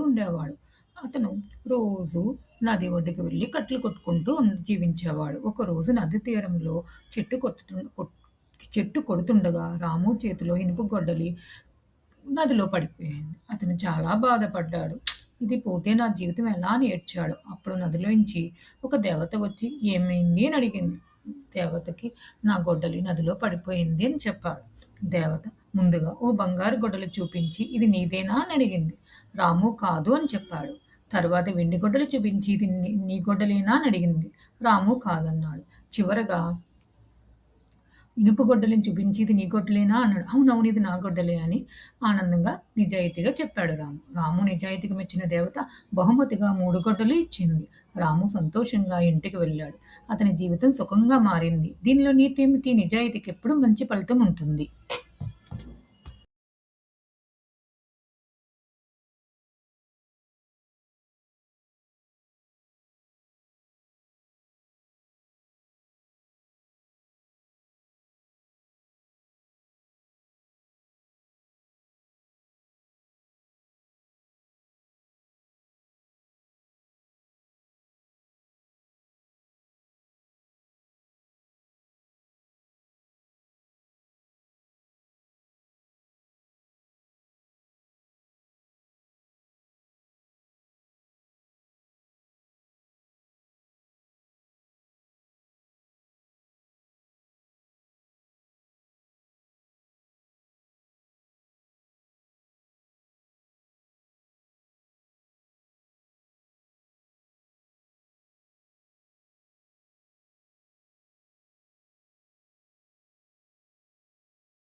ఉండేవాడు. అతను రోజు నది ఒడ్డుకి వెళ్లి కట్టెలు కొట్టుకుంటూ జీవించేవాడు. ఒకరోజు నది తీరంలో చెట్టు కొట్టుతు కొట్ చెట్టు కొడుతుండగా రాము చేతిలో ఇనుప గొడ్డలి నదిలో పడిపోయింది. అతను చాలా బాధపడ్డాడు. ఇది పోతే నా జీవితం ఎలా అని ఏడ్చాడు. అప్పుడు నదిలోంచి ఒక దేవత వచ్చి ఏమైంది అని అడిగింది. దేవతకి నా గొడ్డలి నదిలో పడిపోయింది అని చెప్పాడు. దేవత ముందుగా ఓ బంగారు గొడ్డలి చూపించి ఇది నీదేనా అని అడిగింది. రాము కాదు అని చెప్పాడు. తర్వాత వెండి గొడ్డలి చూపించి ఇది నీ గొడ్డలేనా అని అడిగింది. రాము కాదన్నాడు. చివరగా ఇనుప గొడ్డలిని చూపించి ఇది నీ గొడ్డలేనా అన్నాడు. అవునవును ఇది నా గొడ్డలే అని ఆనందంగా నిజాయితీగా చెప్పాడు రాము. రాము నిజాయితీగా మెచ్చిన దేవత బహుమతిగా 3 గొడ్డలు ఇచ్చింది. రాము సంతోషంగా ఇంటికి వెళ్ళాడు. అతని జీవితం సుఖంగా మారింది. దీనిలో నీతి ఏమిటి? నిజాయితీకి ఎప్పుడు మంచి ఫలితం ఉంటుంది.